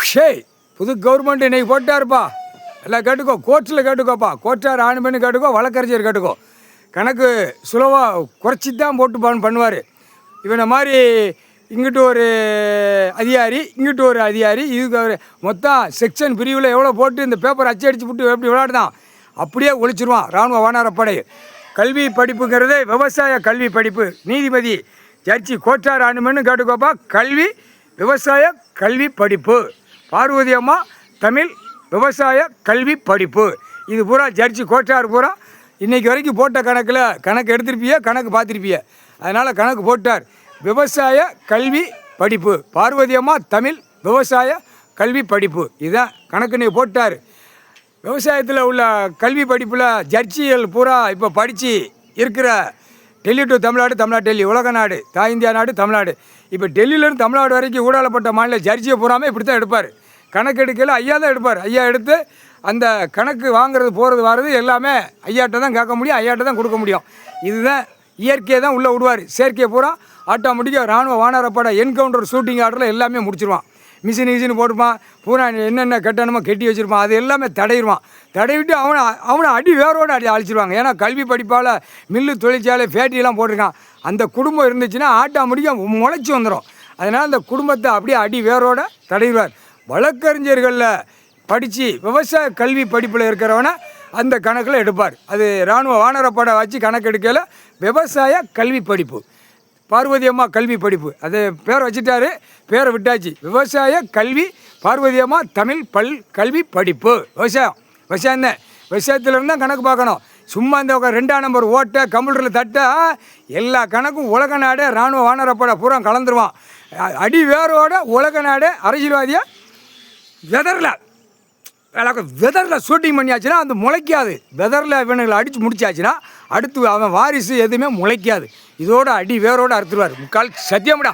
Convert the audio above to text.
ஷேய் புது கவர்மெண்ட் இன்றைக்கி போட்டாருப்பா. எல்லாம் கேட்டுக்கோ, கோர்ட்டில் கேட்டுக்கோப்பா. கோர்ட்டார் ஆண் பண்ணி கேட்டுக்கோ, வழக்கறிஞர் கேட்டுக்கோ. கணக்கு சுலவாக குறைச்சி தான் போட்டு பண்ணுவார். இவனை மாதிரி இங்கிட்டு ஒரு அதிகாரி, இங்கிட்டு ஒரு அதிகாரி, இதுக்கு ஒரு மொத்தம் செக்ஷன் பிரிவில் எவ்வளோ போட்டு இந்த பேப்பர் அச்சடிச்சு விட்டு எப்படி விளையாடுதான் அப்படியே ஒழிச்சிருவான் இராணுவ வானரப்படை. கல்வி படிப்புங்கிறது விவசாய கல்வி படிப்பு. நீதிபதி ஜட்ஜி கோட்டார் ஆணுமென்னு கேட்டுக்கோப்பா. கல்வி விவசாய கல்வி படிப்பு. பார்வதி அம்மா தமிழ் விவசாய கல்வி படிப்பு. இது பூரா ஜட்ஜி கோட்டார் பூரா இன்றைக்கி வரைக்கும் போட்ட கணக்கு எடுத்திருப்பிய, கணக்கு பார்த்துருப்பிய. அதனால் கணக்கு போட்டார். விவசாய கல்வி படிப்பு. பார்வதி அம்மா தமிழ் விவசாய கல்வி படிப்பு. இதுதான் கணக்கு நீ போட்டார். விவசாயத்தில் உள்ள கல்வி படிப்பில் ஜட்ஜிகள் பூரா இப்போ படித்து இருக்கிற டெல்லி டு தமிழ்நாடு, தமிழ்நாடு டெல்லி, உலக நாடு, தாய் இந்தியா நாடு, தமிழ்நாடு. இப்போ டெல்லியிலேருந்து தமிழ்நாடு வரைக்கும் ஊடாளப்பட்ட மாநில ஜட்ஜியை பூராமே இப்படி தான் எடுப்பார். கணக்கு எடுக்கையில் ஐயா தான் எடுப்பார். ஐயா எடுத்து அந்த கணக்கு வாங்குறது போகிறது வர்றது எல்லாமே ஐயாட்ட தான் கேட்க முடியும், ஐயாட்ட தான் கொடுக்க முடியும். இதுதான் இயற்கையை தான் உள்ளே விடுவார். செயற்கையை பூரா ஆட்டோமேட்டிக்காக இராணுவ வானரப்படை என்கவுண்டர் ஷூட்டிங் ஆர்டரில் எல்லாமே முடிச்சிருவான். மிஷின் போட்டுப்பான். பூரா என்னென்ன கட்டணுமோ கட்டி வச்சுருப்பான். அது எல்லாமே தடையிடுவான். தடைவிட்டு அவனை அடி வேரோடு அழிச்சிருவாங்க. ஏன்னா கல்வி படிப்பால் மில்லு தொழிற்சாலை ஃபேக்ட்ரியெல்லாம் போட்டிருக்கான். அந்த குடும்பம் இருந்துச்சுன்னா ஆட்டோமேட்டிக்காக முளைச்சி வந்துடும். அதனால் அந்த குடும்பத்தை அப்படியே அடி வேரோடு தடையிடுவார். வழக்கறிஞர்களில் படித்து விவசாய கல்வி படிப்பில் இருக்கிறவனை அந்த கணக்கில் எடுப்பார். அது இராணுவ வானரப்படை வச்சு கணக்கு எடுக்கல. விவசாய கல்வி படிப்பு. பார்வதி அம்மா கல்வி படிப்பு. அது பேரை வச்சுட்டாரு, பேரை விட்டாச்சு. விவசாய கல்வி பார்வதி அம்மா தமிழ் கல்வி படிப்பு. விவசாயம்தான். விவசாயத்தில் இருந்தால் கணக்கு பார்க்கணும். சும்மா இந்த 2ஆம் நம்பர் ஓட்டை கம்ப்யூட்டரில் தட்ட எல்லா கணக்கும் உலக நாடே இராணுவ வானரப்படை பூரா கலந்துருவான். அடி வேரோட உலக நாடே அரசியல்வாதியாக வெதரில் ஷூட்டிங் பண்ணியாச்சுன்னா அது முளைக்காது. வெதரில் இவனுங்களை அடித்து முடிச்சாச்சுன்னா அடுத்து அவன் வாரிசு எதுவுமே முளைக்காது. இதோட அடி வேரோடு அறுத்துருவார். முக்கால் சத்தியம்டா.